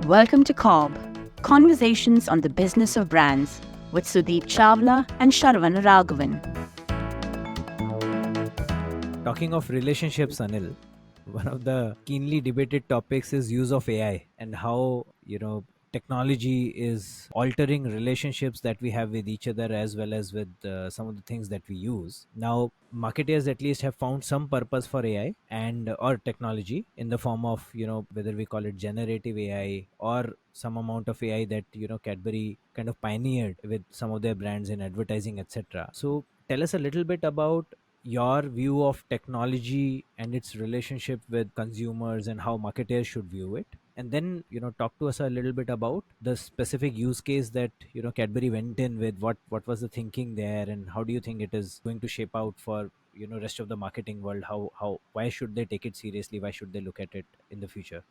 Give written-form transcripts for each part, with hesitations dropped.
Welcome to CoBB, Conversations on the Business of Brands with Sudeep Chawla and Sharan Raghavan. Talking of relationships, Anil, one of the keenly debated topics is use of AI and how, technology is altering relationships that we have with each other as well as with some of the things that we use. Now, marketers at least have found some purpose for AI and or technology in the form of, whether we call it generative AI or some amount of AI that, Cadbury kind of pioneered with some of their brands in advertising, etc. So tell us a little bit about your view of technology and its relationship with consumers and how marketers should view it, and then talk to us a little bit about the specific use case that Cadbury went in with. What was the thinking there, and how do you think it is going to shape out for rest of the marketing world? How why should they take it seriously? Why should they look at it in the future?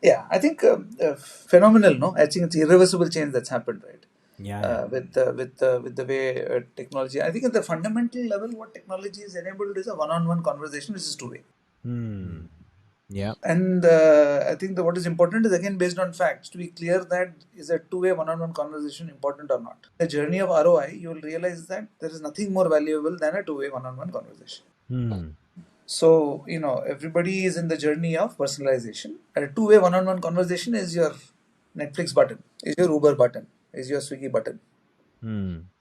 Yeah, I think phenomenal. No, I think it's irreversible change that's happened, right? Yeah. With the way technology. I think at the fundamental level, what technology is enabled is a one-on-one conversation, which is two-way. Yeah. And I think what is important is again based on facts. To be clear, that is a two-way one-on-one conversation important or not? The journey of ROI, you will realize that there is nothing more valuable than a two-way one-on-one conversation. So, everybody is in the journey of personalization. A two-way one-on-one conversation is your Netflix button, is your Uber button, is your Swiggy button.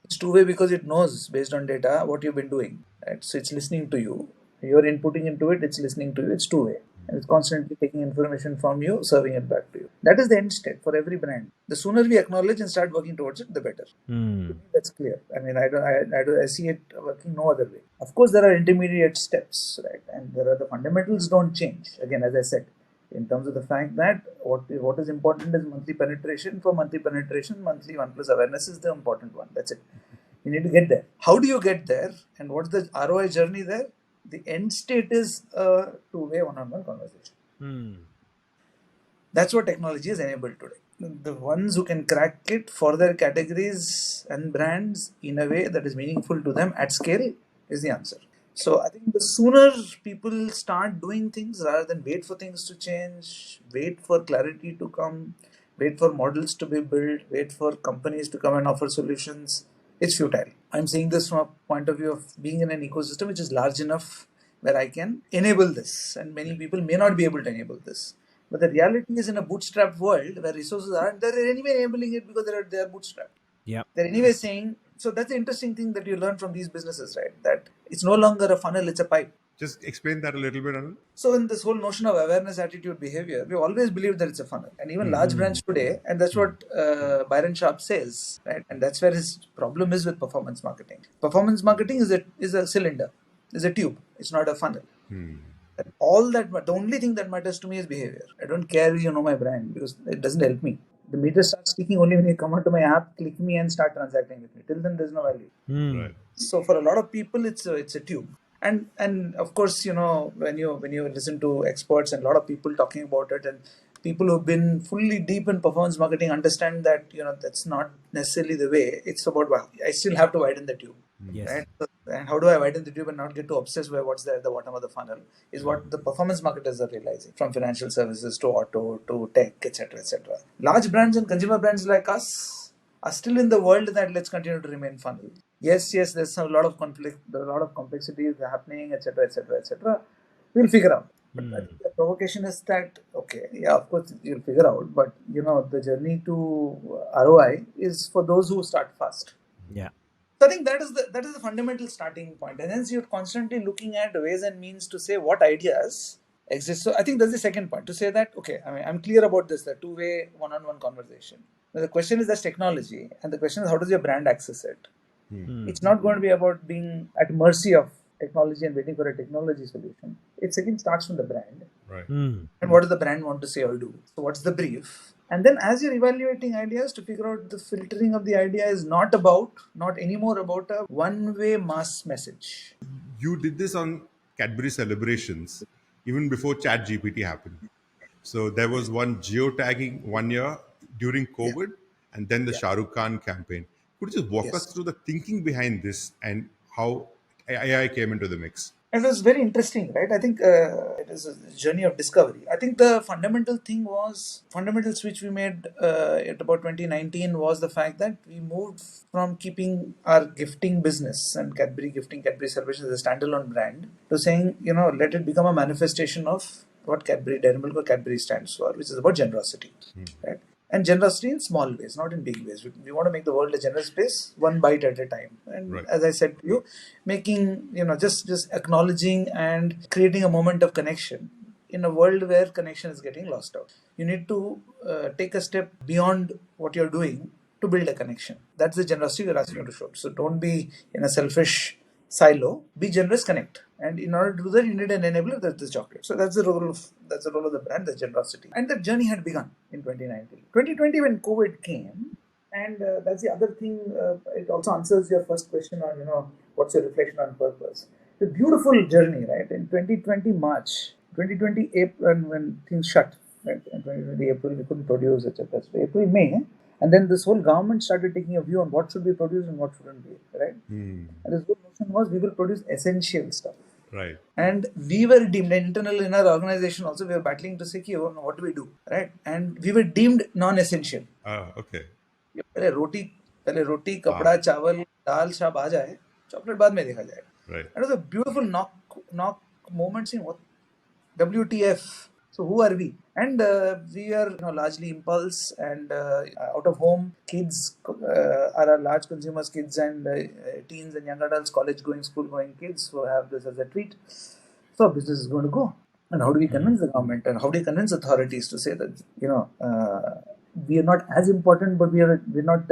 It's two-way because it knows based on data what you've been doing. Right? So it's listening to you. You're inputting into it, it's listening to you. It's two-way. And it's constantly taking information from you, serving it back to you. That is the end state for every brand. The sooner we acknowledge and start working towards it, the better. That's clear. I mean, I see it working no other way. Of course, there are intermediate steps, right? And there are the fundamentals don't change. Again, as I said, in terms of the fact that what is important is monthly penetration. For monthly penetration, monthly 1+ awareness is the important one. That's it. You need to get there. How do you get there? And what's the ROI journey there? The end state is a two-way one-on-one conversation. That's what technology is enabled today. The ones who can crack it for their categories and brands in a way that is meaningful to them at scale is the answer. So I think the sooner people start doing things rather than wait for things to change, wait for clarity to come, wait for models to be built, wait for companies to come and offer solutions, it's futile. I'm saying this from a point of view of being in an ecosystem which is large enough where I can enable this, and many people may not be able to enable this. But the reality is, in a bootstrapped world where resources aren't, they're anyway enabling it because they are bootstrapped. Yeah. They're anyway saying, so that's the interesting thing that you learn from these businesses, right? That it's no longer a funnel, it's a pipe. Just explain that a little bit, Anil. So in this whole notion of awareness, attitude, behavior, we always believed that it's a funnel. And even large brands today, and that's what Byron Sharp says, right? And that's where his problem is with performance marketing. Performance marketing is a cylinder, is a tube. It's not a funnel. The only thing that matters to me is behavior. I don't care if you know my brand because it doesn't help me. The meter starts ticking only when you come onto my app, click me, and start transacting with me. Till then, there's no value. Right. So for a lot of people, it's a tube. And of course, when you listen to experts and a lot of people talking about it, and people who've been fully deep in performance marketing understand that that's not necessarily the way. It's about, well, I still have to widen the tube. Yes. Right? And how do I widen the tube and not get too obsessed by what's there at the bottom of the funnel is what the performance marketers are realizing, from financial services to auto to tech, etc., etc. Large brands and consumer brands like us are still in the world that let's continue to remain funnel. Yes, there's a lot of conflict, a lot of complexities happening, etc., etc., etc. We'll figure out. But I think the provocation is that, okay, yeah, of course you'll figure out, but the journey to ROI is for those who start fast. Yeah. So I think that is the fundamental starting point, and hence you're constantly looking at ways and means to say what ideas exist. So I think that's the second point, to say that, okay, I mean, I'm clear about this, the two-way one-on-one conversation. Now the question is, that's technology, and the question is, how does your brand access it? It's not going to be about being at mercy of technology and waiting for a technology solution. It again starts from the brand. Right. And what does the brand want to say or do? So what's the brief? And then as you're evaluating ideas, to figure out the filtering of the idea is not anymore about a one-way mass message. You did this on Cadbury celebrations even before ChatGPT happened. So there was one geotagging one year during COVID, and then the Shahrukh Khan campaign. Could you just walk us through the thinking behind this and how AI came into the mix? It was very interesting, right? I think it is a journey of discovery. I think the fundamental switch we made at about 2019 was the fact that we moved from keeping our gifting business and Cadbury gifting, Cadbury celebrations as a standalone brand to saying, let it become a manifestation of what Cadbury Dairy Milk or Cadbury stands for, which is about generosity, right? And generosity in small ways, not in big ways. We want to make the world a generous place, one bite at a time. And Right. as I said to you, making, just acknowledging and creating a moment of connection in a world where connection is getting lost out. You need to take a step beyond what you're doing to build a connection. That's the generosity we're asking you to show. So don't be in a selfish silo. Be generous, connect. And in order to do that, you need an enabler. That's the chocolate. So that's the role of the brand, the generosity. And that journey had begun in 2019. 2020, when COVID came, and that's the other thing. It also answers your first question on what's your reflection on purpose. The beautiful journey, right? In 2020 March, 2020 April, when things shut, right? In 2020 April, we couldn't produce, etc. So April, May, and then this whole government started taking a view on what should be produced and what shouldn't be, right? And this whole notion was we will produce essential stuff. Right. And we were deemed, internal in our organization also, we were battling to say, what do we do, right? And we were deemed non-essential. Okay. पहले रोटी कपड़ा चावल दाल शाब आ जाए, chocolate बाद में देखा जाए. Right. It was a beautiful knock moment saying, what WTF. So who are we? And we are largely impulse and out of home kids are our large consumers, kids and teens and young adults, college going, school going kids who have this as a treat. So business is going to go. And how do we convince the government and how do we convince authorities to say that we are not as important, but we're not.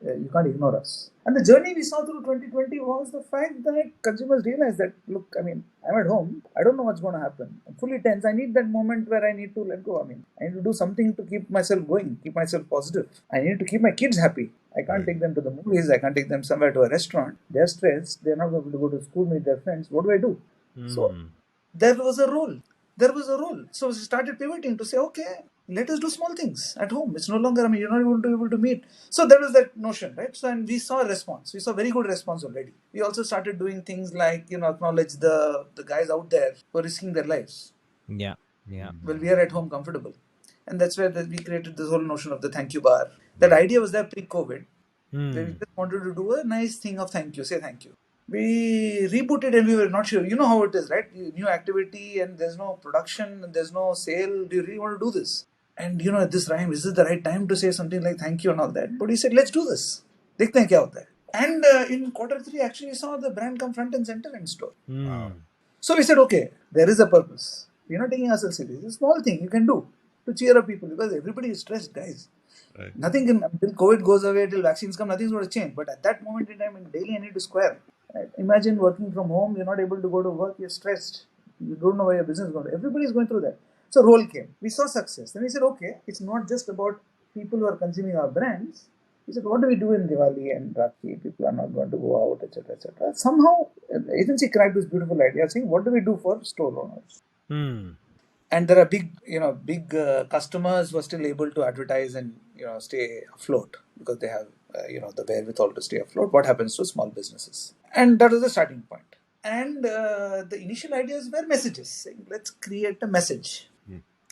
You can't ignore us. And the journey we saw through 2020 was the fact that consumers realized that, look, I'm at home. I don't know what's going to happen. I'm fully tense. I need that moment where I need to let go. I need to do something to keep myself going, keep myself positive. I need to keep my kids happy. I can't take them to the movies. I can't take them somewhere to a restaurant. They're stressed. They're not able to go to school, meet their friends. What do I do? So there was a role. So we started pivoting to say, okay, let us do small things at home. It's no longer, you're not able to meet. So there was that notion, right? So, and we saw a response. We saw very good response already. We also started doing things like, acknowledge the guys out there who are risking their lives. Yeah. Well, we are at home comfortable. And that's where we created this whole notion of the thank you bar. That idea was there pre-COVID. Where we just wanted to do a nice thing of thank you, say thank you. We rebooted and we were not sure. You know how it is, right? New activity and there's no production and there's no sale. Do you really want to do this? And at this time, is this the right time to say something like thank you and all that? But we said, let's do this. Dekhte hain kya hota hai. And in Q3, actually, we saw the brand come front and center in store. So we said, okay, there is a purpose. We're not taking ourselves seriously. It's a small thing you can do to cheer up people because everybody is stressed, guys. Right. Nothing can, until COVID goes away, till vaccines come, nothing's going to change. But at that moment in time, daily I need to square. Right? Imagine working from home, you're not able to go to work, you're stressed. You don't know where your business is going. Everybody's going through that. So role came. We saw success. Then we said, okay, it's not just about people who are consuming our brands. We said, what do we do in Diwali and Rakhi? People are not going to go out, etc., etc. Somehow, the agency cracked this beautiful idea, saying, what do we do for store owners? And there are big customers who are still able to advertise and stay afloat because they have the wherewithal to stay afloat. What happens to small businesses? And that was the starting point. And the initial ideas were messages, saying let's create a message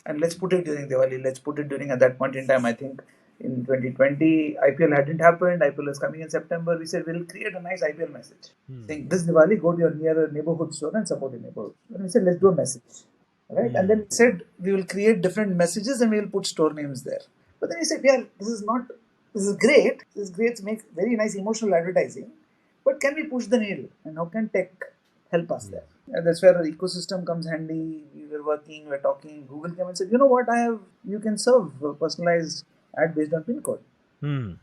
and let's put it during Diwali. Let's put it during, at that point in time, I think in 2020 IPL hadn't happened. IPL was coming in September. We said we'll create a nice IPL message saying this Diwali go to your near neighborhood store and support your neighborhood. And we said let's do a message. Right? And then we said we will create different messages and we will put store names there. But then we said, this is great. This is great to make very nice emotional advertising. But can we push the needle? And how can tech help us there? And that's where our ecosystem comes handy. We were working, we were talking. Google came and said, you know what, you can serve a personalized ad based on pin code. And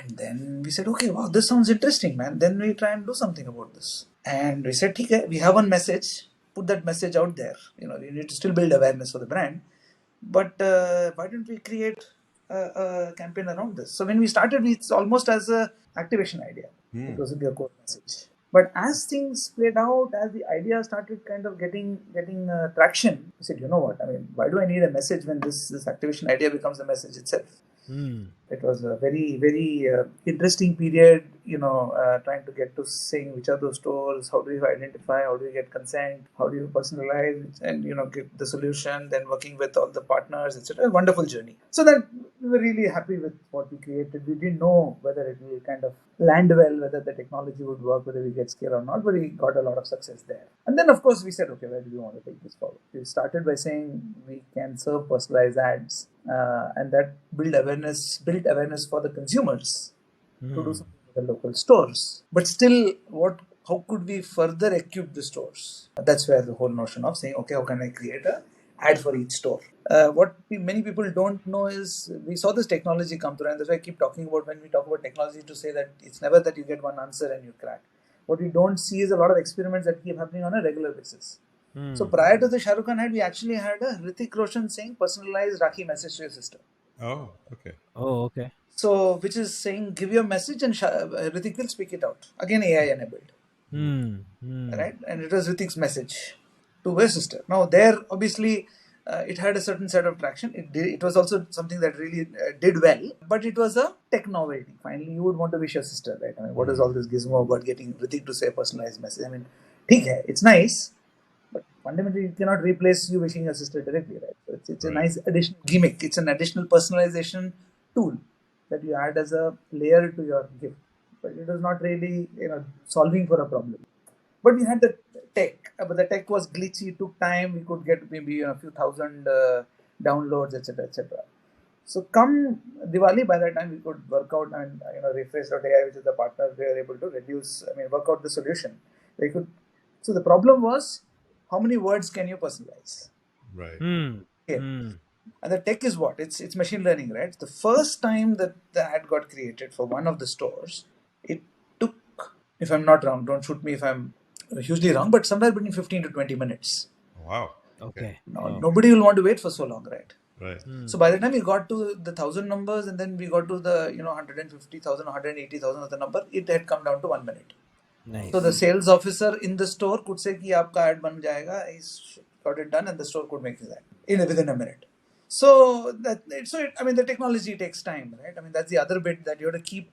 then we said, okay, wow, this sounds interesting, man. Then we try and do something about this. And we said, okay, we have one message. Put that message out there. We need to still build awareness for the brand. But why don't we create a campaign around this? So when we started, it's almost as a activation idea. It wasn't a core message. But as things played out, as the idea started kind of getting traction, we said, you know what? Why do I need a message when this activation idea becomes the message itself? It was a very, very interesting period, trying to get to saying which are those stores, how do you identify, how do you get consent, how do you personalize and, give the solution, then working with all the partners, etc. A wonderful journey. So that we were really happy with what we created. We didn't know whether it will kind of land well, whether the technology would work, whether we get scale or not, but we got a lot of success there. And then, of course, we said, okay, where do we want to take this forward? We started by saying we can serve personalized ads, and that built awareness for the consumers to do something for the local stores. But still, how could we further equip the stores? That's where the whole notion of saying, okay, how can I create a ad for each store? Many people don't know is we saw this technology come through, and that's why I keep talking about when we talk about technology to say that it's never that you get one answer and you crack. What we don't see is a lot of experiments that keep happening on a regular basis. So prior to the Shahrukh Khan ad, we actually had a Hrithik Roshan saying personalized Rakhi message to your sister. Oh, okay. Oh, okay. So, which is saying give your message and Hrithik will speak it out. Again, AI enabled. Right? And it was Hrithik's message to her sister. Now, there, obviously, it had a certain set of traction. It was also something that really did well, but it was a tech novelty. Finally, you would want to wish your sister, right? I mean, what is all this gizmo about getting Hrithik to say a personalized message? I mean, it's nice. But fundamentally, it cannot replace you wishing your sister directly, right? So it's a nice additional gimmick. It's an additional personalization tool that you add as a layer to your gift. But it was not really, solving for a problem. But we had the tech, but the tech was glitchy. It took time. We could get maybe a few thousand downloads, etc., etc. So come Diwali, by that time we could work out and Refresh.ai, which is the partner, we were able to work out the solution. So the problem was, how many words can you personalize? Right. Okay. And the tech is what? It's machine learning, right? The first time that the ad got created for one of the stores, it took, if I'm not wrong, don't shoot me if I'm hugely wrong, but somewhere between 15 to 20 minutes. Wow. Okay. Nobody will want to wait for so long, right? Right. So by the time we got to the 1,000 numbers and then we got to the 150,000, 180,000 of the number, it had come down to 1 minute. Nice. So the sales officer in the store could say कि आपका ad बन जाएगा. He's got it done, and the store could make his ad within a minute. So the technology takes time, right? I mean, that's the other bit, that you have to keep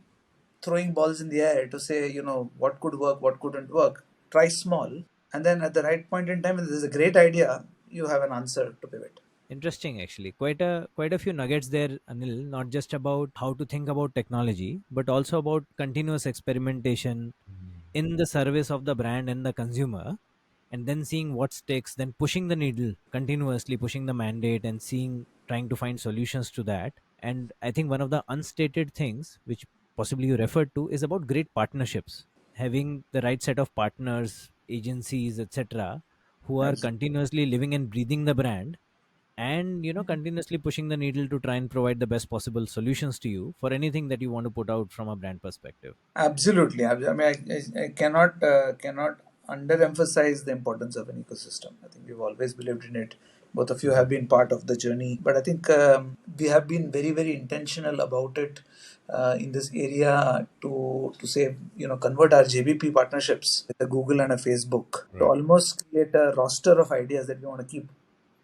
throwing balls in the air to say, what could work, what couldn't work. Try small, and then at the right point in time, if there's a great idea, you have an answer to pivot. Interesting, actually. Quite a few nuggets there, Anil. Not just about how to think about technology, but also about continuous experimentation in the service of the brand and the consumer, and then seeing what sticks, then pushing the needle continuously, pushing the mandate, and trying to find solutions to that. And I think one of the unstated things, which possibly you referred to, is about great partnerships, having the right set of partners, agencies, etc., who are continuously living and breathing the brand, and continuously pushing the needle to try and provide the best possible solutions to you for anything that you want to put out from a brand perspective. Absolutely. I mean, I cannot underemphasize the importance of an ecosystem. I think we've always believed in it. Both of you have been part of the journey, but I think we have been very, very intentional about it in this area to say, convert our JBP partnerships with a Google and a Facebook to almost create a roster of ideas that we want to keep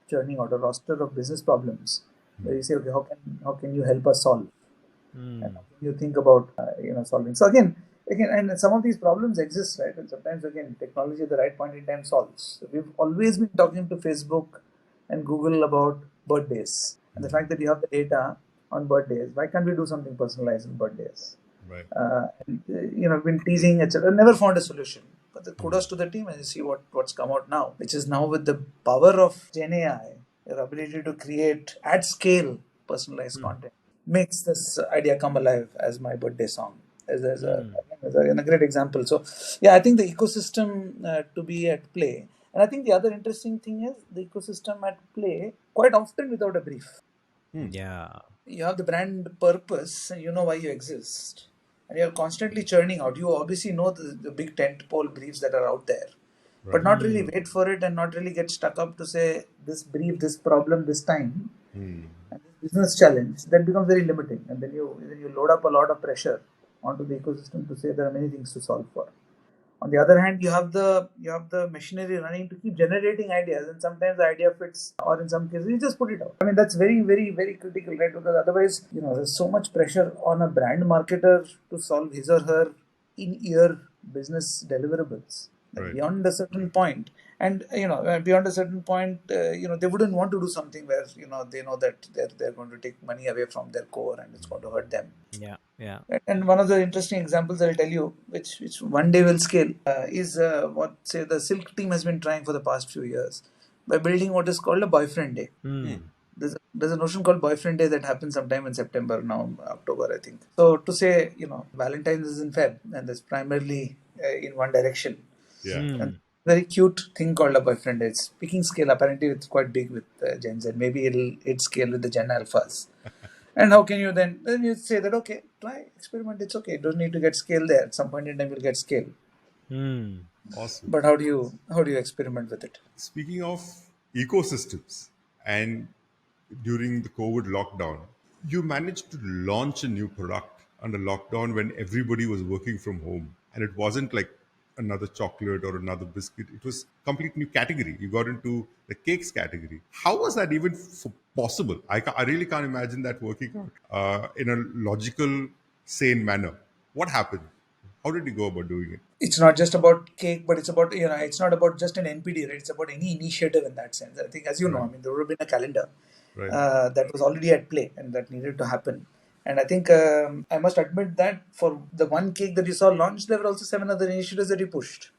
churning out, a roster of business problems where you say, okay, how can you help us solve? And how can you think about solving? So again, and some of these problems exist, right? And sometimes again, technology at the right point in time solves. So we've always been talking to Facebook and Google about birthdays, and the fact that you have the data on birthdays. Why can't we do something personalized on birthdays? Right. Been teasing, etc. Never found a solution. But the kudos to the team, and you see what's come out now, which is now with the power of Gen AI, your ability to create at scale personalized content makes this idea come alive as my birthday song. As a great example. So, yeah, I think the ecosystem to be at play. And I think the other interesting thing is the ecosystem at play quite often without a brief. Yeah. You have the brand purpose, and you know why you exist. And you're constantly churning out. You obviously know the big tentpole briefs that are out there. But not really wait for it and not really get stuck up to say this brief, this problem, this time. And this business challenge, that becomes very limiting. And then you load up a lot of pressure onto the ecosystem to say there are many things to solve for. On the other hand, you have the machinery running to keep generating ideas, and sometimes the idea fits, or in some cases, you just put it out. I mean, that's very, very, very critical, right? Because otherwise, there's so much pressure on a brand marketer to solve his or her in-ear business deliverables. Like Right. beyond a certain point, and beyond a certain point, they wouldn't want to do something where they know that they're going to take money away from their core and it's going to hurt them. Yeah. Yeah. And one of the interesting examples I'll tell you, which one day will scale, is what say the Silk team has been trying for the past few years by building what is called a boyfriend day. There's a notion called boyfriend day that happens sometime in September, now October, I think. So to say, Valentine's is in Feb, and that's primarily in one direction. Yeah. And very cute thing called a boyfriend day. It's speaking scale. Apparently, it's quite big with Gen Z. Maybe it'll scale with the Gen Alphas. And how can you then you say that, okay, try experiment, it's okay, it doesn't need to get scale there. At some point in time you'll get scale. Awesome. But how do you experiment with it? Speaking of ecosystems, and during the COVID lockdown, you managed to launch a new product under lockdown when everybody was working from home. And it wasn't like another chocolate or another biscuit. It was complete new category. You got into the cakes category. How was that even possible? I really can't imagine that working out in a logical, sane manner. What happened? How did you go about doing it? It's not just about cake, but it's about, it's not about just an NPD, right? It's about any initiative in that sense. I think, as you know, I mean, there would have been a calendar Right. that was already at play and that needed to happen. And I think I must admit that for the one cake that you saw launched, there were also 7 other initiatives that you pushed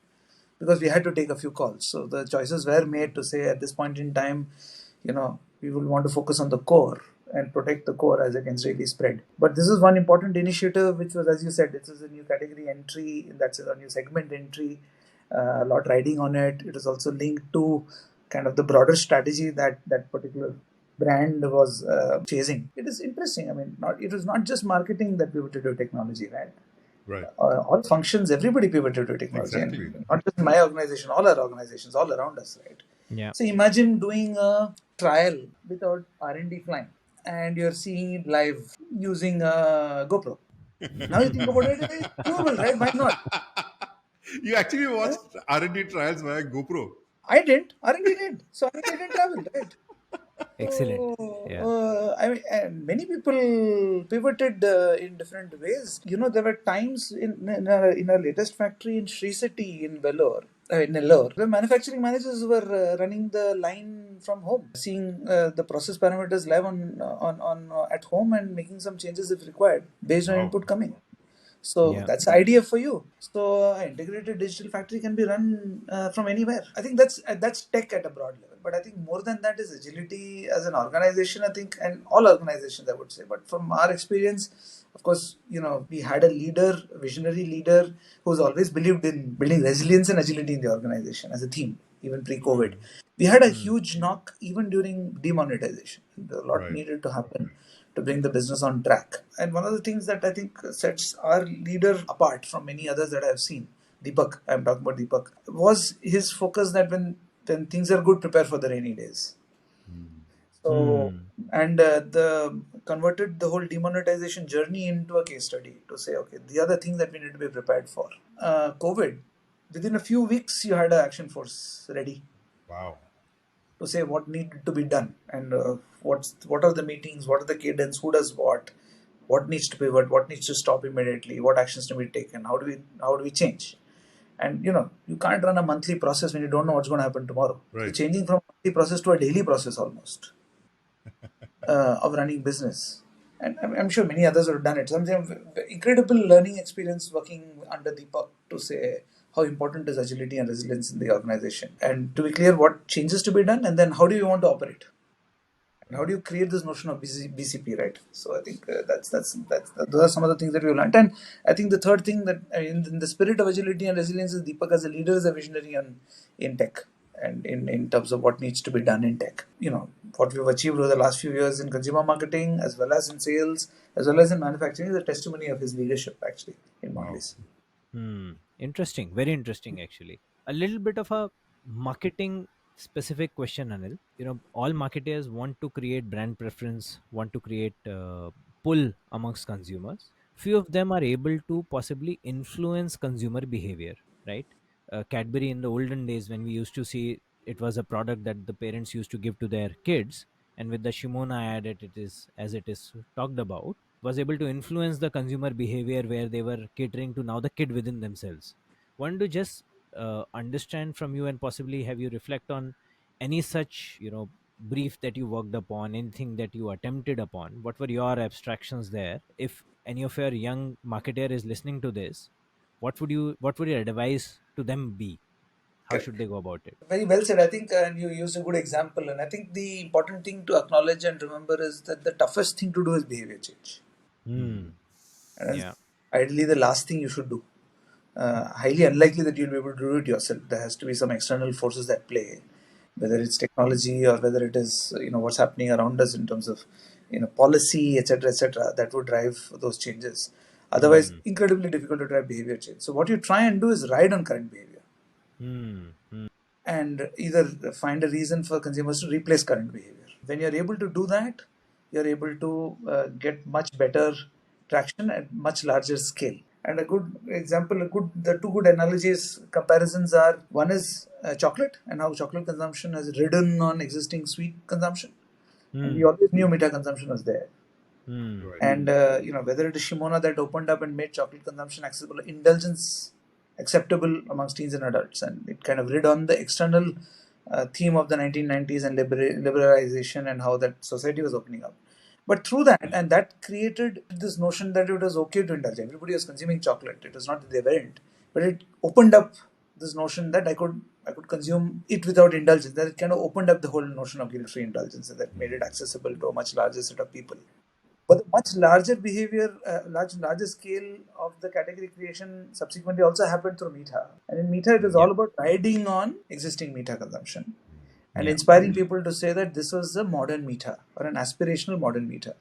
because we had to take a few calls. So the choices were made to say at this point in time, we will want to focus on the core and protect the core as against really spread. But this is one important initiative, which was, as you said, this is a new category entry, that's a new segment entry, a lot riding on it. It is also linked to kind of the broader strategy that that particular brand was chasing. It is interesting. I mean, it was not just marketing that pivoted to technology, right? Right. All functions, everybody pivoted to technology, Exactly. and not just my organization, all our organizations, all around us, right? Yeah. So imagine doing a trial without R&D flying, and you're seeing it live using a GoPro. Now you think about it, it's doable, right? Why not? You actually Eh? watched R&D trials via GoPro. I didn't. R&D did. So R&D didn't travel, right? Excellent. So, Yeah. I mean, and many people pivoted in different ways. There were times in our latest factory in Sri City in Vellore, in Nellore, the manufacturing managers were running the line from home, seeing the process parameters live on at home and making some changes if required based on Wow. input coming. So Yeah. that's the idea for you. So integrated digital factory can be run from anywhere. I think that's tech at a broad level. But I think more than that is agility as an organization. I think, and all organizations, I would say. But from our experience, of course, we had a leader, a visionary leader, who's always believed in building resilience and agility in the organization as a theme, even pre-COVID. We had a huge knock even during demonetization. A lot Right. needed to happen to bring the business on track. And one of the things that I think sets our leader apart from many others that I've seen, Deepak, I'm talking about Deepak, was his focus that when things are good, prepare for the rainy days. So, and the converted the whole demonetization journey into a case study to say, okay, the other thing that we need to be prepared for. COVID, within a few weeks, you had an action force ready Wow. to say what needed to be done and what are the meetings, what are the cadence, who does what needs to pivot, what needs to stop immediately, what actions to be taken, how do we change. And you can't run a monthly process when you don't know what's going to happen tomorrow. So Right. changing from a monthly process to a daily process almost of running business. And I'm sure many others have done it. Something incredible learning experience working under Deepak to say how important is agility and resilience in the organization. And to be clear, what changes to be done, and then how do you want to operate? And how do you create this notion of BCP, right? So I think that's those are some of the things that we learned. And I think the third thing that in the spirit of agility and resilience is Deepak as a leader is a visionary in tech and in terms of what needs to be done in tech. What we've achieved over the last few years in consumer marketing as well as in sales as well as in manufacturing is a testimony of his leadership actually in Wow. Mondelez. Interesting. Very interesting, actually. A little bit of a marketing specific question, Anil. All marketers want to create brand preference, want to create pull amongst consumers. Few of them are able to possibly influence consumer behavior. right? Cadbury in the olden days, when we used to see it was a product that the parents used to give to their kids, and with the Shimona ad, it is as it is talked about, was able to influence the consumer behavior where they were catering to now the kid within themselves. One to just understand from you, and possibly have you reflect on any such brief that you worked upon, anything that you attempted upon. What were your abstractions there? If any of your young marketer is listening to this, what would your advice to them be? How should Correct. they go about it? Very well said. I think, and you used a good example. And I think the important thing to acknowledge and remember is that the toughest thing to do is behavior change. Hmm. And that's Yeah. ideally the last thing you should do. Highly unlikely that you'll be able to do it yourself. There has to be some external forces that play, whether it's technology or whether it is what's happening around us in terms of policy, etc., that would drive those changes. Otherwise, Hmm. incredibly difficult to drive behavior change. So what you try and do is ride on current behavior Hmm. Hmm. and either find a reason for consumers to replace current behavior. When you're able to do that, you're able to get much better traction at much larger scale. And a good example, the two good analogies, comparisons are one is chocolate and how chocolate consumption has ridden on existing sweet consumption. And we Hmm. always knew meter consumption was there. Hmm. Right. And whether it is Shimona that opened up and made chocolate consumption accessible, indulgence acceptable amongst teens and adults, and it kind of rid on the external theme of the 1990s and liberalization and how that society was opening up. But through that, and that created this notion that it was okay to indulge. Everybody was consuming chocolate. It was not that they weren't, but it opened up this notion that I could consume it without indulgence. That it kind of opened up the whole notion of guilt-free indulgence, and that made it accessible to a much larger set of people. But the much larger behavior, larger scale of the category creation subsequently also happened through Meetha. And in Meetha, it is Yeah. all about riding on existing Meetha consumption and Yeah. inspiring people to say that this was a modern Meetha or an aspirational modern Meetha.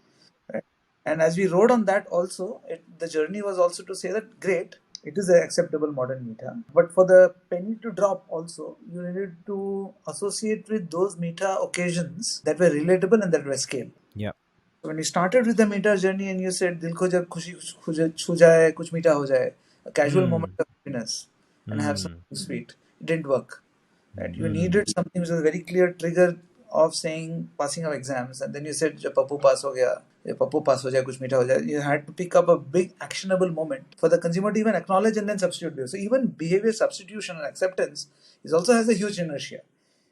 Right? And as we rode on that also, the journey was also to say that great, it is an acceptable modern Meetha. But for the penny to drop also, you needed to associate with those Meetha occasions that were relatable and that were scale. Yeah. So when you started with the meter journey and you said दिल को जब खुशी छू जाए कुछ मीठा हो जाए, a casual moment Hmm. of happiness and have Hmm. something sweet, it didn't work. Right? You Hmm. needed something which was a very clear trigger of saying passing of exams, and then you said जब पप्पू पास हो गया, या पप्पू पास हो जाए कुछ मीठा हो जाए. You had to pick up a big actionable moment for the consumer to even acknowledge and then substitute. So even behavior substitution and acceptance is also has a huge inertia.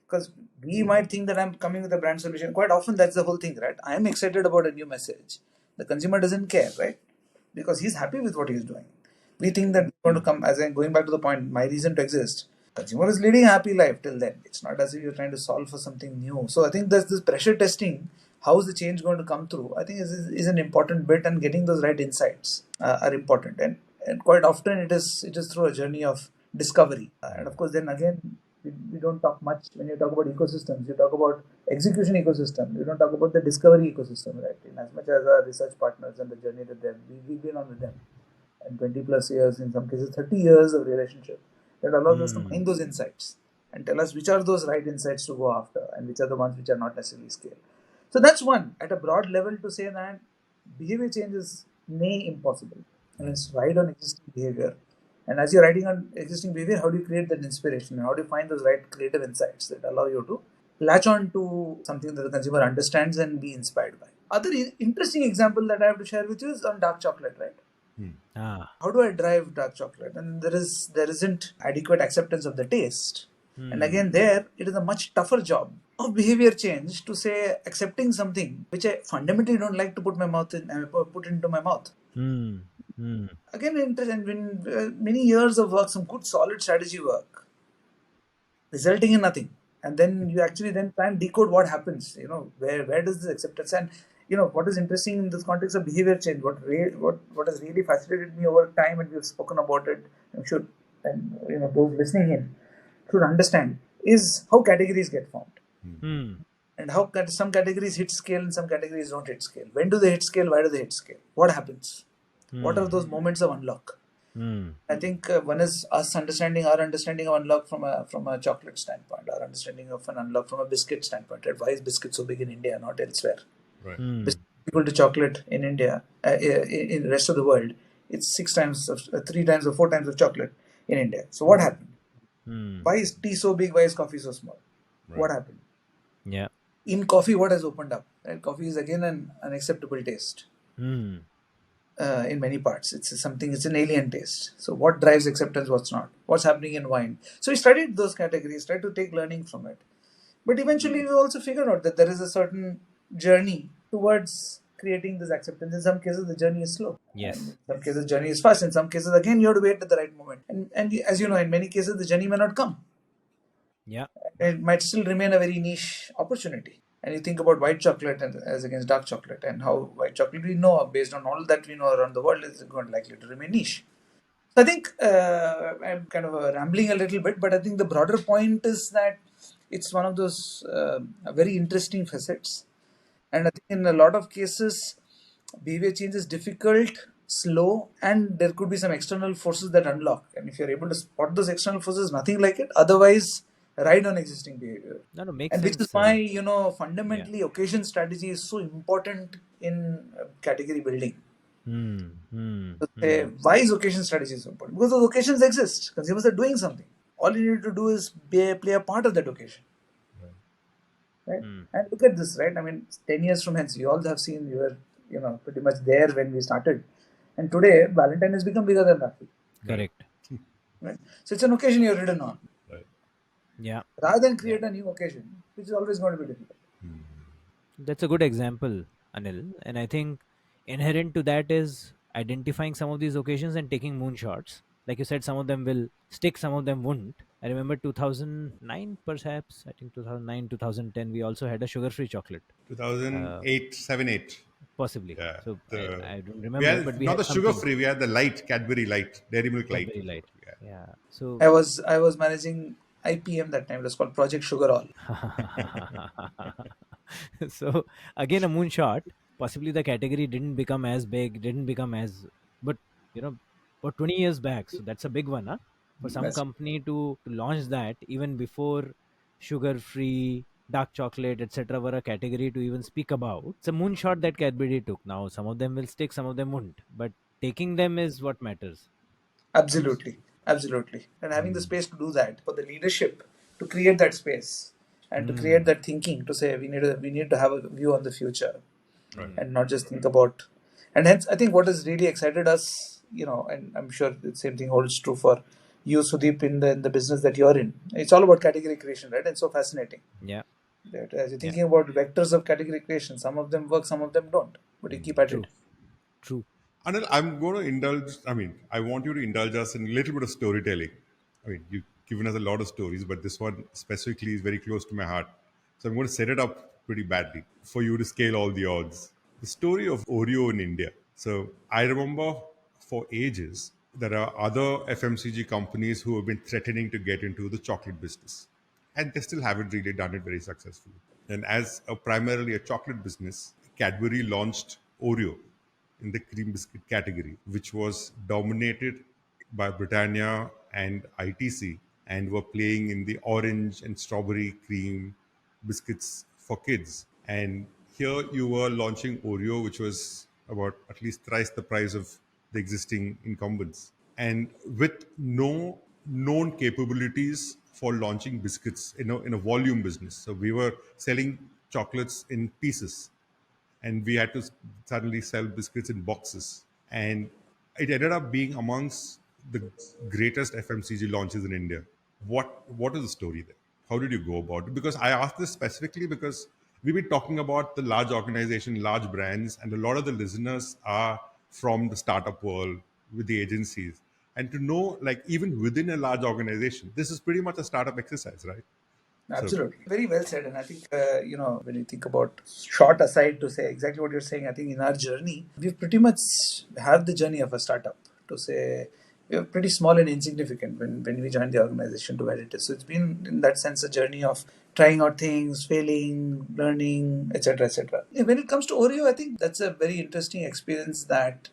Because we might think that I'm coming with a brand solution. Quite often, that's the whole thing, right? I am excited about a new message. The consumer doesn't care, right? Because he's happy with what he's doing. We think that we're going to come, as I'm going back to the point, my reason to exist. Consumer is leading a happy life till then. It's not as if you're trying to solve for something new. So I think there's this pressure testing. How is the change going to come through? I think is an important bit, and getting those right insights are important. And quite often it is through a journey of discovery. And of course, then again, we don't talk much when you talk about ecosystems. You talk about execution ecosystem. You don't talk about the discovery ecosystem, right? In as much as our research partners and the journey that we've been on with them, and 20 plus years, in some cases 30 years of relationship, that allows us to Hmm. find those insights and tell us which are those right insights to go after and which are the ones which are not necessarily scale. So that's one at a broad level to say that behavior change is nay impossible, and it's ride on existing behavior. And as you're riding on existing behavior, how do you create that inspiration? And how do you find those right creative insights that allow you to latch on to something that the consumer understands and be inspired by? Other interesting example that I have to share with you is on dark chocolate, right? Ah. How do I drive dark chocolate? And there isn't adequate acceptance of the taste. And Hmm. again, there it is a much tougher job of behavior change to say accepting something which I fundamentally don't like to put my mouth in, put into my mouth. Hmm. Hmm. Again, interesting. Many years of work, some good solid strategy work, resulting in nothing. And then you actually then try and decode what happens. Where does this acceptance, and what is interesting in this context of behavior change. What has really fascinated me over time, and we've spoken about it. I'm sure, and those listening in should understand is how categories get formed, Hmm. and how some categories hit scale and some categories don't hit scale. When do they hit scale? Why do they hit scale? What happens? What are Hmm. those moments of unlock? Hmm. I think one is us understanding our understanding of unlock from a chocolate standpoint, our understanding of an unlock from a biscuit standpoint. Right? Why is biscuit so big in India, not elsewhere? Right. Hmm. Biscuit equal to chocolate in India, in the rest of the world, it's 6 times, 3 times, or 4 times of chocolate. in India. So what happened? Hmm. Why is tea so big? Why is coffee so small? Right. What happened? Yeah. In coffee, what has opened up? Right? Coffee is again an unacceptable taste. Hmm. In many parts, it's an alien taste. So what drives acceptance, what's not, what's happening in wine? So we studied those categories, tried to take learning from it, but eventually we also figured out that there is a certain journey towards creating this acceptance. In some cases the journey is slow, and Yes. in some cases the journey is fast. In some cases again you have to wait at the right moment, and as you know, in many cases the journey may not come. Yeah. It might still remain a very niche opportunity. And you think about white chocolate and as against dark chocolate, and how white chocolate, we know, based on all that we know around the world, is going likely to remain niche. So I think I'm kind of rambling a little bit, but I think the broader point is that it's one of those very interesting facets. And I think in a lot of cases, behavior change is difficult, slow, and there could be some external forces that unlock. And if you're able to spot those external forces, nothing like it. Otherwise, ride on existing behavior. No, makes And which is sense, why, Anil. Yeah. fundamentally, occasion strategy is so important in category building. Hmm. Hmm. So Hmm. why is occasion strategy so important? Because those occasions exist. Consumers are doing something. All you need to do is play a part of that occasion. Right? Hmm. And look at this, right? I mean, 10 years from hence, we all have seen, we were, pretty much there when we started. And today, Valentine has become bigger than Rakhi. Correct. Right? So it's an occasion you're ridden on. Right. Yeah. Rather than Yeah. create a new occasion, which is always going to be difficult. That's a good example, Anil. And I think inherent to that is identifying some of these occasions and taking moonshots. Like you said, some of them will stick, some of them won't. I remember 2009, perhaps. I think 2009, 2010, we also had a sugar free chocolate. 2008, 7, 8. Possibly. Yeah. So I don't We remember, but had we not had the sugar something free. We had the light Cadbury light, Dairy Milk light. Cadbury Was what light. we had. Yeah. So I was managing IPM that time. It was called Project Sugar All. so again a moonshot. Possibly the category didn't become as big, didn't become as, but you know, about 20 years back. So that's a big one, huh? For some That's company to launch that even before sugar-free, dark chocolate, etc., were a category to even speak about. It's a moonshot that Cadbury took. Now some of them will stick, some of them won't, but taking them is what matters. absolutely, absolutely. And having the space to do that, for the leadership to create that space and to create Hmm. that thinking, to say we need to have a view on the future, Right. and not just think about. And hence, I think what has really excited us, and I'm sure the same thing holds true for you, Sudeep, in the business that you're in. It's all about category creation, right? And so fascinating Yeah. that as you're Yeah. thinking about vectors of category creation, some of them work, some of them don't, but you keep at it. True. True. Anil, I'm going to indulge. I mean, I want you to indulge us in a little bit of storytelling. I mean, you've given us a lot of stories, but this one specifically is very close to my heart. So I'm going to set it up pretty badly for you to scale all the odds. The story of Oreo in India. So I remember for ages, there are other FMCG companies who have been threatening to get into the chocolate business. And they still haven't really done it very successfully. And as primarily a chocolate business, Cadbury launched Oreo in the cream biscuit category, which was dominated by Britannia and ITC, and were playing in the orange and strawberry cream biscuits for kids. And here you were launching Oreo, which was about at least thrice the price of the existing incumbents, and with no known capabilities for launching biscuits in a volume business. So we were selling chocolates in pieces, and we had to suddenly sell biscuits in boxes. And it ended up being amongst the greatest FMCG launches in India. What is the story there? How did you go about it? Because I asked this specifically because we've been talking about the large organization, large brands, and a lot of the listeners are from the startup world with the agencies. And to know, like, even within a large organization, this is pretty much a startup exercise, right? So Absolutely. Very well said. And I think, when you think about short aside to say exactly what you're saying, I think in our journey, we've pretty much have the journey of a startup to say we are pretty small and insignificant when we joined the organization to where it is. So it's been, in that sense, a journey of trying out things, failing, learning, etc., etc. When it comes to Oreo, I think that's a very interesting experience that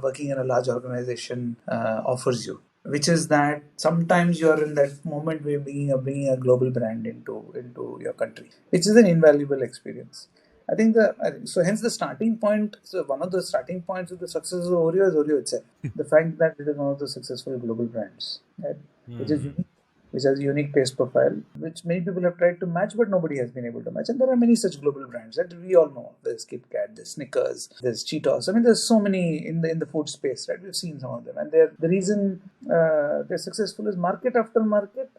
working in a large organization offers you, which is that sometimes you're in that moment where you're bringing a global brand into your country, which is an invaluable experience. I think so hence the starting point. So one of the starting points of the success of Oreo is Oreo itself. The fact that it is one of the successful global brands, right? Which is unique, which has a unique taste profile, which many people have tried to match, but nobody has been able to match. And there are many such global brands that we all know. There's Kit Kat, there's Snickers, there's Cheetos. I mean, there's so many in the food space, right? We've seen some of them, and the reason they're successful is market after market.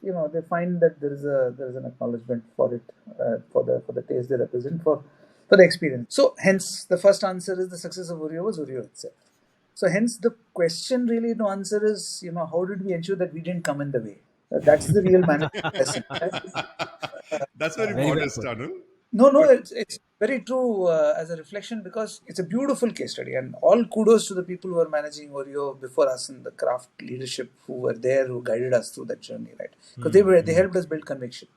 They find that there is an acknowledgement for it, for the taste they represent, for the experience. So hence the first answer is the success of Oreo was Oreo itself. So hence the question really to answer is, how did we ensure that we didn't come in the way? That's the real management lesson. Right? That's very Very well modest, put. Anil. No, But it's very true as a reflection, because it's a beautiful case study, and all kudos to the people who are managing Oreo before us in the Kraft leadership who were there, who guided us through that journey, right? Because they helped us build conviction.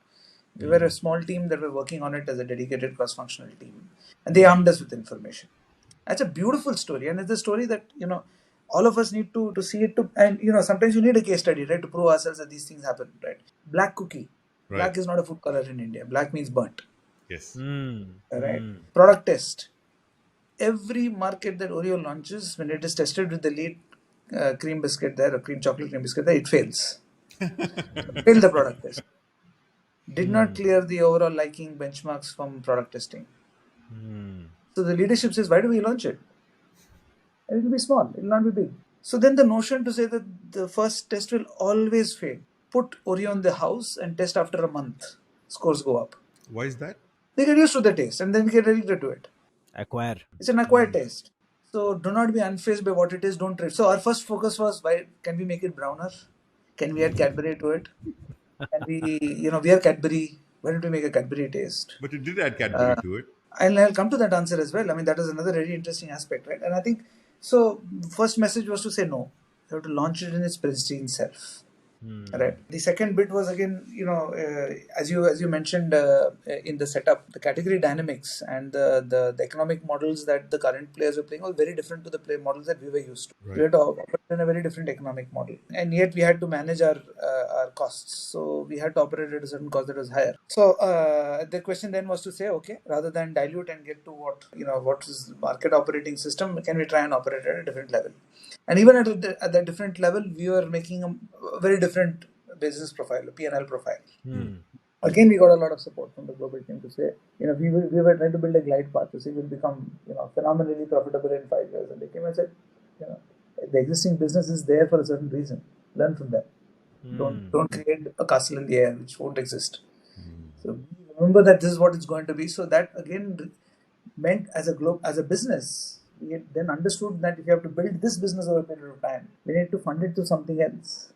We were a small team that were working on it as a dedicated cross-functional team, and they armed us with information. That's a beautiful story, and it's a story that all of us need to see it. And sometimes you need a case study, right, to prove ourselves that these things happen, right? Black cookie. right. Black is not a food color in India. Black means burnt. Yes. Right. Product test. Every market that Oreo launches, when it is tested with the lead cream biscuit there, or cream chocolate cream biscuit there, it fails. Failed the product test. Did not clear the overall liking benchmarks from product testing. So the leadership says, why do we launch it? And it will be small, it will not be big. So then the notion to say that the first test will always fail. Put Oreo in the house and test after a month. Scores go up. Why is that? They get used to the taste and then get addicted to it. Acquire. It's an acquired taste. So do not be unfazed by what it is. Don't try. So our first focus was, why can we make it browner? Can we add Cadbury to it? Can we, we are Cadbury. Why don't we make a Cadbury taste? But you did add Cadbury to it. And I'll come to that answer as well. I mean, that is another very interesting aspect, right? And I think, so first message was to say no. You have to launch it in its pristine self. Right. The second bit was, again, as you mentioned in the setup, the category dynamics and the economic models that the current players were playing were very different to the play models that we were used to. Right. We had to operate in a very different economic model, and yet we had to manage our costs. So we had to operate at a certain cost that was higher. So the question then was to say, okay, rather than dilute and get to what is the market operating system, can we try and operate at a different level? And even at that different level, we were making a very different business profile, a P&L profile. Again, we got a lot of support from the global team to say, we were trying to build a glide path to say we'll become, phenomenally profitable in 5 years. And they came and said, the existing business is there for a certain reason. Learn from them. Don't create a castle in the air which won't exist. So remember that this is what it's going to be. So that again meant as a business, we then understood that if you have to build this business over a period of time, we need to fund it to something else.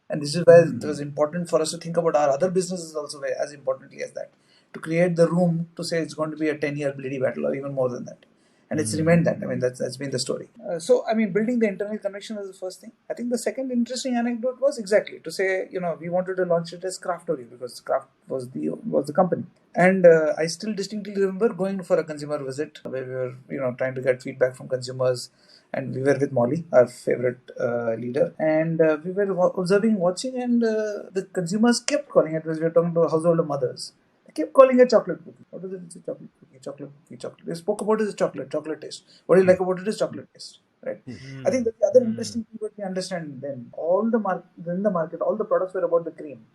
And this is where it was important for us to think about our other businesses also as importantly as that. To create the room to say it's going to be a 10-year bloody battle or even more than that. And it's remained that. I mean, that's been the story. So, I mean, building the internal connection was the first thing. I think the second interesting anecdote was exactly to say, we wanted to launch it as Kraft Oreo because Kraft was the company. And I still distinctly remember going for a consumer visit where we were, trying to get feedback from consumers. And we were with Molly, our favorite leader. And we were watching, and the consumers kept calling it, as we were talking to household mothers. They kept calling it chocolate cookie. What is it? It's a chocolate cookie, chocolate cookie, chocolate. They spoke about it as chocolate taste. What do you like about it is chocolate taste, right? I think that the other interesting thing that we understand then, in the market, all the products were about the cream.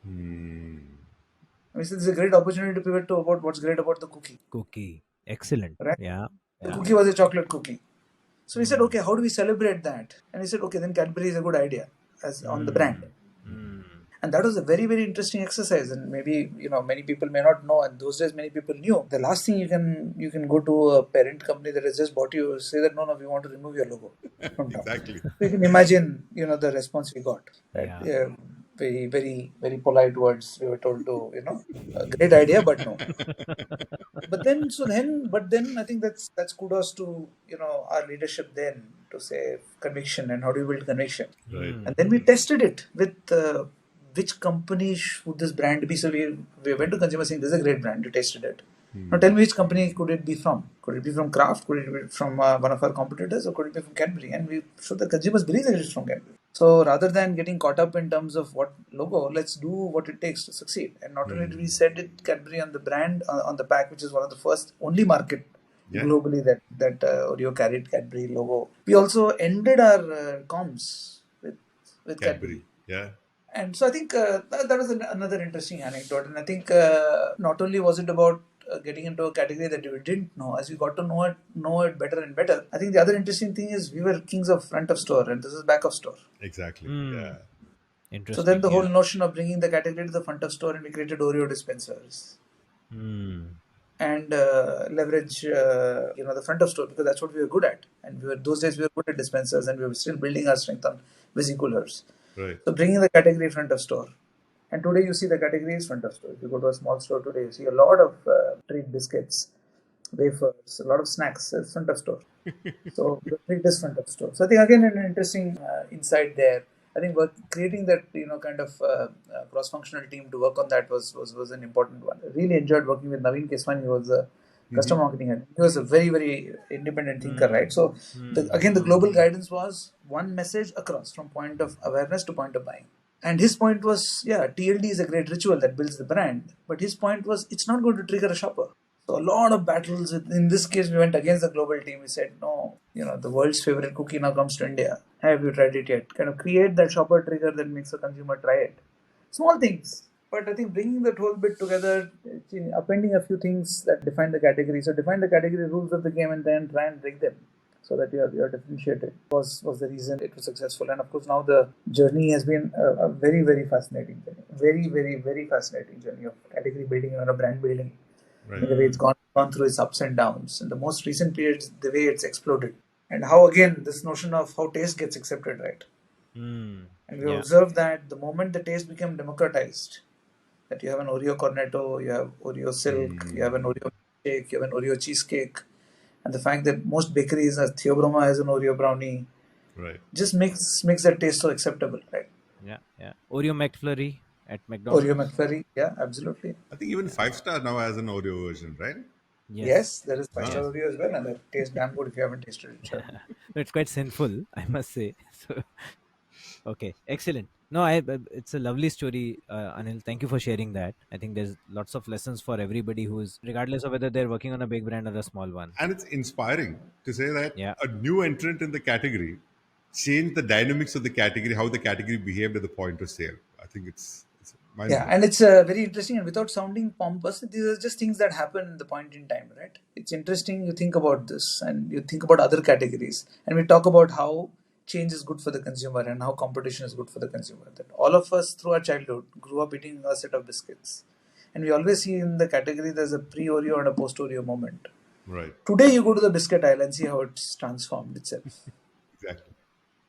I mean, so this is a great opportunity to pivot to about what's great about the cookie. Cookie. Excellent. Right? Yeah. The cookie was a chocolate cookie. So we said, okay, how do we celebrate that? And we said, okay, then Cadbury is a good idea as on the brand. And that was a very, very interesting exercise. And maybe, many people may not know. And those days, many people knew. The last thing you can go to a parent company that has just bought you, say that, no, we want to remove your logo from top. Exactly. So you can imagine, the response we got. Right? Yeah. Very, very, very polite words. We were told to, a great idea, but no. But then I think that's kudos to, our leadership then to say conviction and how do you build conviction. Right. And then we tested it with which company would this brand be. So we went to consumers saying this is a great brand. We tasted it. Now tell me which company could it be from? Could it be from Kraft? Could it be from one of our competitors? Or could it be from Cadbury? And we showed the consumers believe that it is from Cadbury. So rather than getting caught up in terms of what logo, let's do what it takes to succeed. And not only did we set it Cadbury on the brand on the pack, which is one of the first only market Yeah. globally that Oreo carried Cadbury logo. We also ended our comms with Cadbury. Cadbury. Yeah. And so I think that was another interesting anecdote. And I think not only was it about getting into a category that we didn't know, as we got to know it better and better. I think the other interesting thing is we were kings of front of store, and this is back of store. Exactly. Hmm. Yeah. So then Interesting. the whole Yeah. notion of bringing the category to the front of store, and we created Oreo dispensers Hmm. and leverage the front of store, because that's what we were good at. And those days we were good at dispensers, and we were still building our strength on visi-coolers. Right. So bringing the category front of store. And today you see the category is front of store. If you go to a small store today, you see a lot of treat biscuits, wafers, a lot of snacks at front of store. So the treat is front of store. So I think again an interesting insight there. I think creating that kind of cross-functional team to work on that was an important one. I really enjoyed working with Naveen Keswani. He was a customer marketing head. He was a very, very independent thinker, right? So again, the global guidance was one message across from point of awareness to point of buying. And his point was, yeah, TLD is a great ritual that builds the brand. But his point was, it's not going to trigger a shopper. So a lot of battles. In this case, we went against the global team. We said, no, the world's favorite cookie now comes to India. Have you tried it yet? Kind of create that shopper trigger that makes the consumer try it. Small things. But I think bringing that whole bit together, appending a few things that define the category. So define the category rules of the game and then try and break them so that you're differentiated was the reason it was successful. And of course now the journey has been a very, very fascinating journey. Very, very, very fascinating journey of category building and a brand building. Right. The way it's gone through its ups and downs. In the most recent periods, the way it's exploded. And how again this notion of how taste gets accepted, right? Hmm. And we Yeah. observed that the moment the taste became democratized, that you have an Oreo cornetto, you have Oreo silk, you have an Oreo cake, you have an Oreo cheesecake, and the fact that most bakeries, as Theobroma has an Oreo brownie, Right. just makes that taste so acceptable, right? Yeah. Yeah. Oreo McFlurry at Oreo McDonald's. McFlurry, yeah, absolutely. I think even 5 Star now has an Oreo version, right? Yes. Yes, there is five-star Yes. Oreo as well, and that tastes damn good if you haven't tasted it. Sure. It's quite sinful, I must say. So, okay, excellent. No, it's a lovely story, Anil. Thank you for sharing that. I think there's lots of lessons for everybody who is, regardless of whether they're working on a big brand or a small one. And it's inspiring to say that Yeah. a new entrant in the category changed the dynamics of the category, how the category behaved at the point of sale. I think it's mind Yeah, blowing. and it's very interesting. And without sounding pompous, these are just things that happen at the point in time, right? It's interesting. You think about this, and you think about other categories, and we talk about how change is good for the consumer and how competition is good for the consumer. That all of us, through our childhood, grew up eating a set of biscuits, and we always see in the category there's a pre-Oreo and a post-Oreo moment. Right. Today, you go to the biscuit aisle and see how it's transformed itself, Exactly.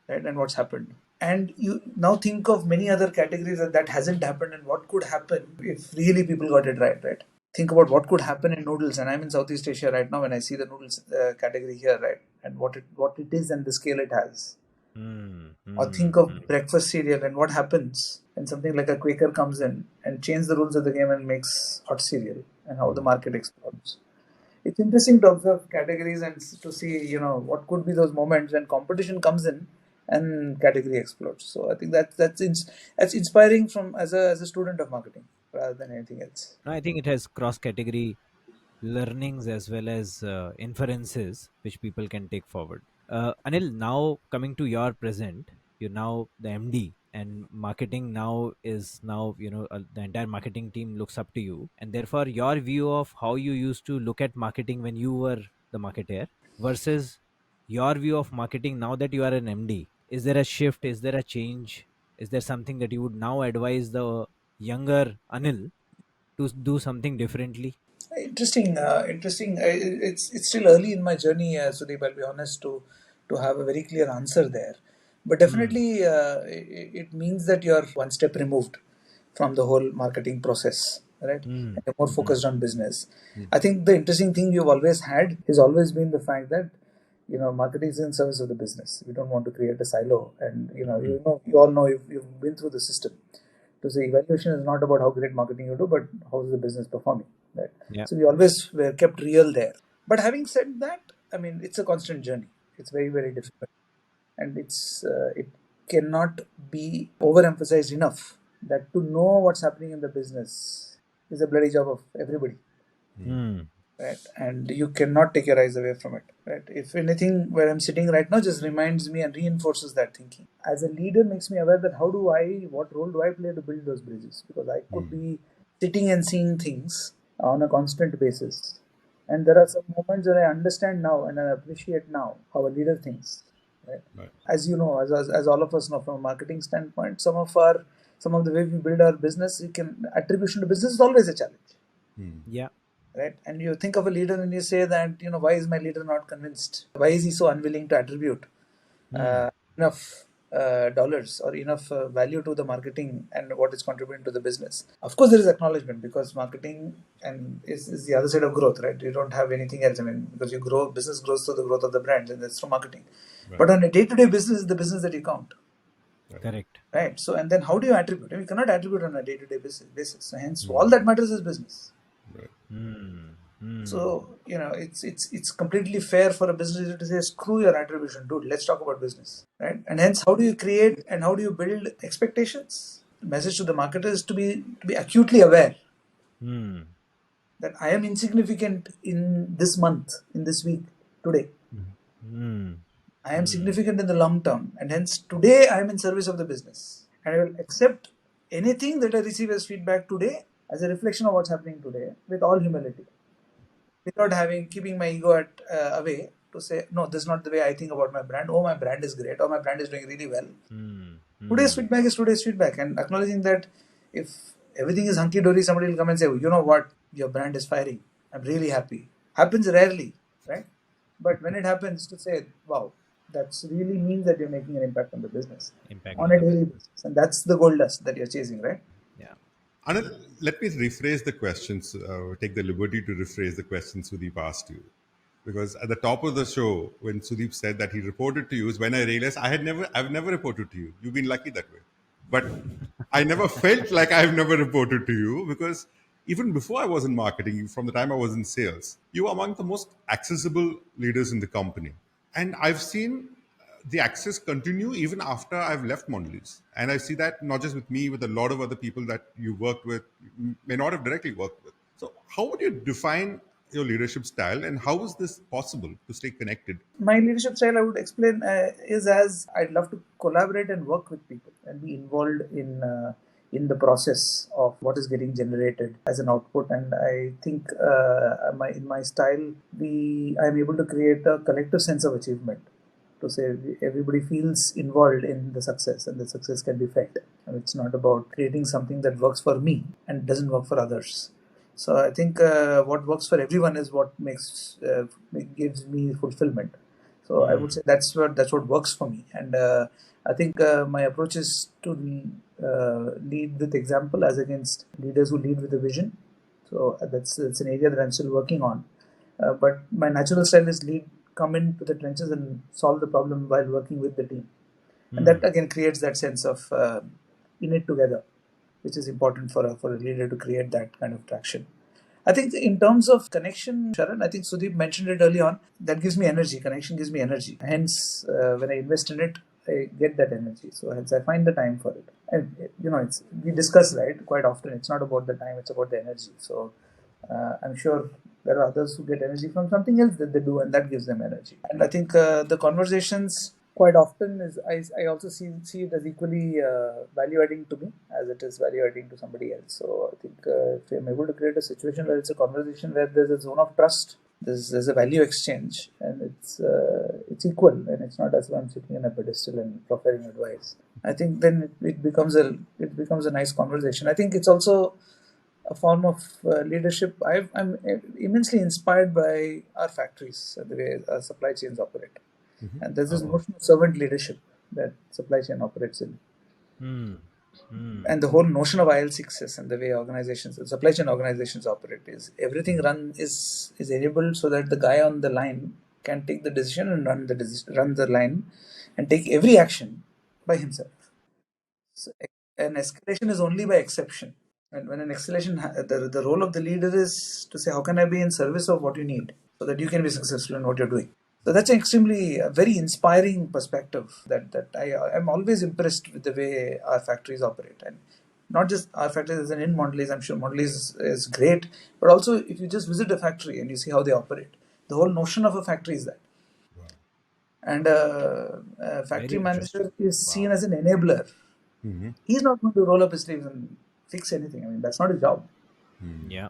right? And what's happened. And you now think of many other categories that hasn't happened and what could happen if really people got it right, right? Think about what could happen in noodles. And I'm in Southeast Asia right now, and I see the noodles category here, right? And what it is and the scale it has. Or think of breakfast cereal and what happens when something like a Quaker comes in and changes the rules of the game and makes hot cereal and how the market explodes. It's interesting to observe categories and to see, what could be those moments when competition comes in and category explodes. So I think that's inspiring from as a student of marketing rather than anything else. No, I think it has cross category learnings as well as inferences which people can take forward. Anil, now coming to your present, you're now the MD, and marketing now is now, the entire marketing team looks up to you. And therefore, your view of how you used to look at marketing when you were the marketer versus your view of marketing now that you are an MD, is there a shift? Is there a change? Is there something that you would now advise the younger Anil to do something differently? Interesting. It's still early in my journey, Sudeep. I'll be honest to have a very clear answer there, but definitely it means that you're one step removed from the whole marketing process, right? Mm. And you're more focused on business. Mm. I think the interesting thing you've always had has always been the fact that marketing is in service of the business. We don't want to create a silo, and you all know you've been through the system. To say evaluation is not about how great marketing you do, but how is the business performing, right? Yeah. So we always were kept real there. But having said that, I mean, it's a constant journey. It's very, very difficult, and cannot be overemphasized enough that to know what's happening in the business is a bloody job of everybody, Mm. right? And you cannot take your eyes away from it, right? If anything, where I'm sitting right now just reminds me and reinforces that thinking. As a leader, makes me aware that what role do I play to build those bridges? Because I could be sitting and seeing things on a constant basis. And there are some moments that I understand now and I appreciate now how a leader thinks. Right? Right. As you know, as all of us know, from a marketing standpoint, some of the way we build our business, attribution to business is always a challenge. Yeah. Right? And you think of a leader and you say that, why is my leader not convinced? Why is he so unwilling to attribute enough dollars or enough value to the marketing and what is contributing to the business? Of course, there is acknowledgement, because marketing is the other side of growth, right? You don't have anything else. I mean, because business grows through the growth of the brand, and that's through marketing. Right. But on a day-to-day business, is the business that you count. Correct. Right. So, and then how do you attribute? You cannot attribute on a day-to-day basis. So hence, all that matters is business. Right. So it's completely fair for a business leader to say, screw your attribution, dude. Let's talk about business, right? And hence, how do you create and how do you build expectations? The message to the marketer is to be acutely aware that I am insignificant in this month, in this week, today. I am significant in the long term, and hence today I am in service of the business, and I will accept anything that I receive as feedback today as a reflection of what's happening today with all humility, without keeping my ego away to say, no, this is not the way I think about my brand. Oh, my brand is great. Oh, my brand is doing really well. Today's feedback is today's feedback, and acknowledging that if everything is hunky dory, somebody will come and say, oh, you know what, your brand is firing. I'm really happy. Happens rarely, right? But when it happens, to say, wow, that really means that you're making an impact on the business on a daily basis, and that's the gold dust that you're chasing, right? Yeah. Anil, let me rephrase the questions, take the liberty to rephrase the questions Sudeep asked you. Because at the top of the show, when Sudeep said that he reported to you, is when I realized I've never reported to you. You've been lucky that way. But I never felt like I've never reported to you, because even before I was in marketing, from the time I was in sales, you were among the most accessible leaders in the company. And I've seen the access continue even after I've left Mondelez. And I see that not just with me, with a lot of other people that you worked with, may not have directly worked with. So how would you define your leadership style, and how is this possible to stay connected? My leadership style, I would explain, is as I'd love to collaborate and work with people and be involved in the process of what is getting generated as an output. And I think in my style, I'm able to create a collective sense of achievement. To say everybody feels involved in the success, and the success can be felt. And it's not about creating something that works for me and doesn't work for others. So I think what works for everyone is what gives me fulfillment. So I would say that's what works for me. And I think my approach is to lead with example as against leaders who lead with a vision. So that's an area that I'm still working on. But my natural style is come into the trenches and solve the problem while working with the team. And that again creates that sense of in it together, which is important for a leader to create that kind of traction. I think in terms of connection, Sharan, I think Sudeep mentioned it early on, that gives me energy. Connection gives me energy. Hence, when I invest in it, I get that energy. So hence I find the time for it. And we discuss, right, quite often. It's not about the time, it's about the energy. So I'm sure there are others who get energy from something else that they do, and that gives them energy. And I think the conversations quite often I also see it as equally value adding to me as it is value adding to somebody else. So I think if I'm able to create a situation where it's a conversation where there's a zone of trust, there's a value exchange, and it's equal, and it's not as if I'm sitting in a pedestal and providing advice. I think then it becomes a nice conversation. I think it's also a form of leadership. I'm immensely inspired by our factories and the way our supply chains operate. And there's this notion of servant leadership that supply chain operates in. And the whole notion of IL6s and the way supply chain organizations operate is everything is enabled so that the guy on the line can take the decision and run the line and take every action by himself. So an escalation is only by exception. And when an escalation, the role of the leader is to say, how can I be in service of what you need so that you can be successful in what you're doing? So that's an extremely very inspiring perspective that I am always impressed with the way our factories operate. And not just our factories as in Mondelez, I'm sure Mondelez is great, but also if you just visit a factory and you see how they operate, the whole notion of a factory is that. Wow. And a Very factory interesting. manager is Wow. seen as an enabler. Mm-hmm. He's not going to roll up his sleeves and fix anything. I mean, that's not his job. Yeah.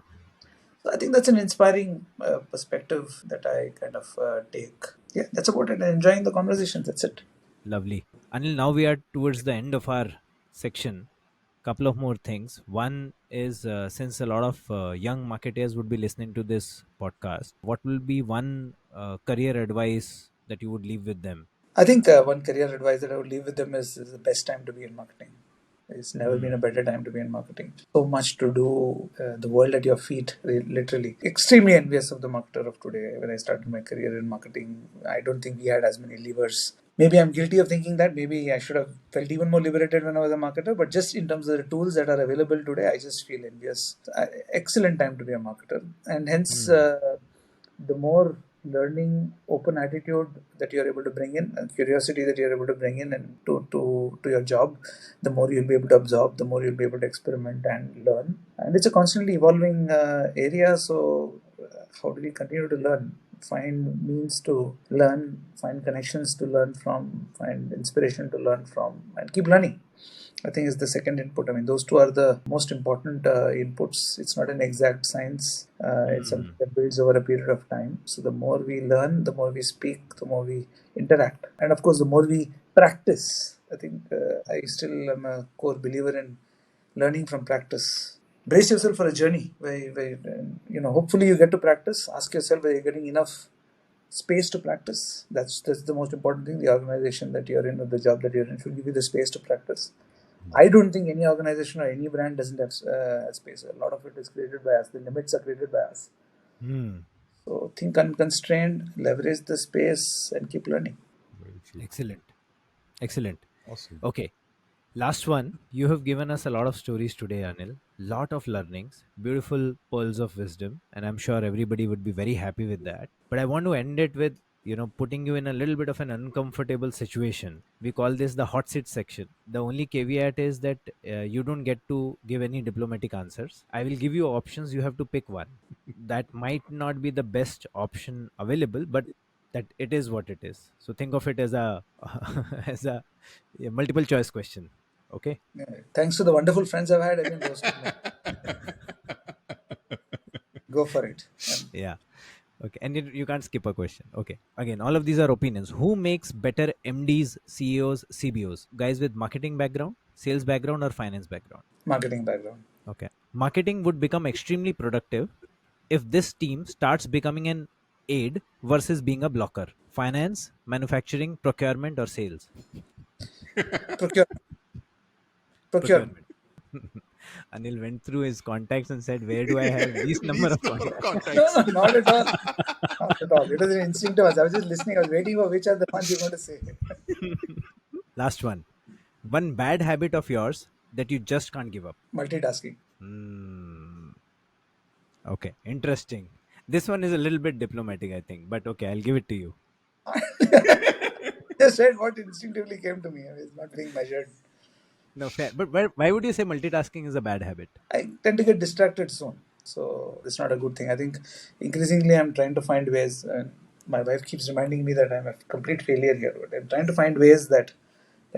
So I think that's an inspiring perspective that I kind of take. Yeah, that's about it. I'm enjoying the conversation. That's it. Lovely. Anil, now we are towards the end of our section. Couple of more things. One is since a lot of young marketers would be listening to this podcast, what will be one career advice that you would leave with them? I think one career advice that I would leave with them is the best time to be in marketing. It's never been Hmm. a better time to be in marketing. So much to do, the world at your feet, literally. Extremely envious of the marketer of today. When I started my career in marketing, I don't think we had as many levers. Maybe I'm guilty of thinking that. Maybe I should have felt even more liberated when I was a marketer. But just in terms of the tools that are available today, I just feel envious. Excellent time to be a marketer. And hence, Hmm. the more learning open attitude that you're able to bring in and curiosity that you're able to bring in and to your job, the more you'll be able to absorb, the more you'll be able to experiment and learn. And it's a constantly evolving area. So how do we continue to learn, find means to learn, find connections to learn from, find inspiration to learn from, and keep learning, I think, is the second input. I mean, those two are the most important inputs. It's not an exact science. It's something Hmm. that builds over a period of time. So the more we learn, the more we speak, the more we interact, and of course, the more we practice. I think I still am a core believer in learning from practice. Brace yourself for a journey where hopefully you get to practice. Ask yourself whether you're getting enough space to practice. That's the most important thing. The organization that you're in or the job that you're in should give you the space to practice. I don't think any organization or any brand doesn't have space. A lot of it is created by us. The limits are created by us. Hmm. So think unconstrained, leverage the space, and keep learning. Very true. Excellent. Excellent. Awesome. Okay. Last one. You have given us a lot of stories today, Anil. Lot of learnings, beautiful pearls of wisdom, and I'm sure everybody would be very happy with that. But I want to end it with, putting you in a little bit of an uncomfortable situation. We call this the hot seat section. The only caveat is that you don't get to give any diplomatic answers. I will give you options. You have to pick one. That might not be the best option available, but that it is what it is. So think of it as a as a multiple choice question. Okay. Thanks to the wonderful friends I've had, I can roast them. Go for it. Yeah. Okay. And you can't skip a question. Okay. Again, all of these are opinions. Who makes better MDs, CEOs, CBOs? Guys with marketing background, sales background, or finance background? Marketing background. Okay. Marketing would become extremely productive if this team starts becoming an aid versus being a blocker. Finance, manufacturing, procurement, or sales? Procurement. Procurement. Procurement. Anil went through his contacts and said, "Where do I have least number Least of number of contacts?" No, contacts. no, not at all. Not at all. It was an instinctive. I was just listening. I was waiting for which are the ones you're going to say. Last one. One bad habit of yours that you just can't give up. Multitasking. Hmm. Okay, interesting. This one is a little bit diplomatic, I think, but okay, I'll give it to you. Just said what instinctively came to me. I was not being measured. No, fair. But why would you say multitasking is a bad habit? I tend to get distracted soon. So it's not a good thing. I think increasingly I'm trying to find ways. My wife keeps reminding me that I'm a complete failure here. But I'm trying to find ways that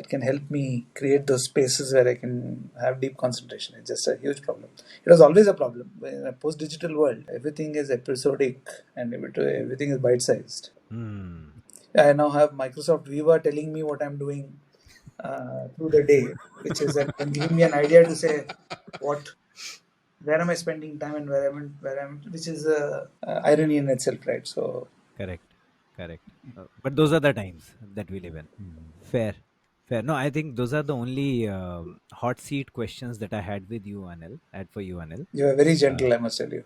can help me create those spaces where I can have deep concentration. It's just a huge problem. It was always a problem. In a post-digital world, everything is episodic and everything is bite-sized. Hmm. I now have Microsoft Viva telling me what I'm doing through the day, which is and giving me an idea to say what, where am I spending time and where I'm, which is irony in itself, right? So Correct. Correct. But those are the times that we live in. Fair. Fair. No, I think those are the only hot seat questions that I had with you, Anil. Had for you, Anil. you are very Uh, gentle, I must tell you.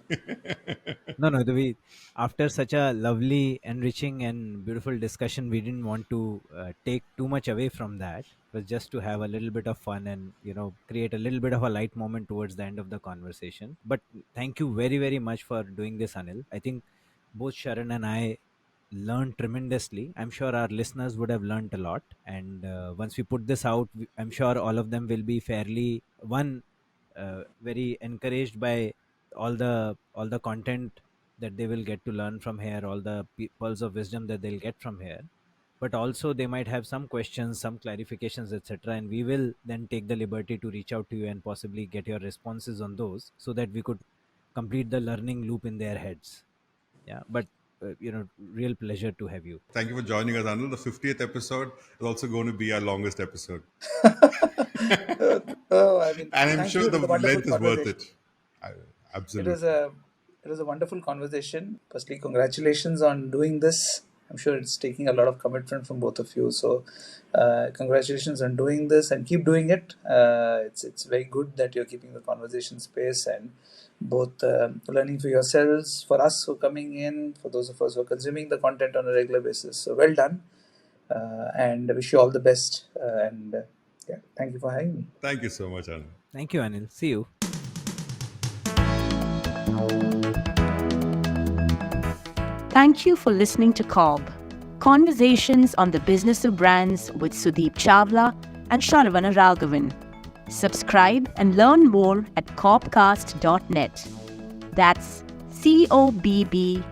No, no. After such a lovely, enriching, and beautiful discussion, we didn't want to take too much away from that. It was just to have a little bit of fun and create a little bit of a light moment towards the end of the conversation. But thank you very, very much for doing this, Anil. I think both Sharan and I learned tremendously. I'm sure our listeners would have learned a lot. And once we put this out, I'm sure all of them will be fairly very encouraged by all the content that they will get to learn from here, all the pearls of wisdom that they'll get from here. But also they might have some questions, some clarifications, etc. And we will then take the liberty to reach out to you and possibly get your responses on those, so that we could complete the learning loop in their heads. Yeah, but real pleasure to have you. Thank you for joining us, Anil. The 50th episode is also going to be our longest episode. I mean, And I'm thank sure you. It the was a wonderful length is worth conversation. it. It Absolutely. was a wonderful conversation. Firstly, congratulations on doing this. I'm sure it's taking a lot of commitment from both of you. So, congratulations on doing this and keep doing it. It's very good that you're keeping the conversation space and both learning for yourselves, for us who are coming in, for those of us who are consuming the content on a regular basis. So, well done. And I wish you all the best. Yeah, thank you for having me. Thank you so much, Anil. Thank you, Anil. See you. Thank you for listening to CoBB, Conversations on the Business of Brands with Sudeep Chawla and Sharavana Raghavan. Subscribe and learn more at cobcast.net. That's CoBBcast.net.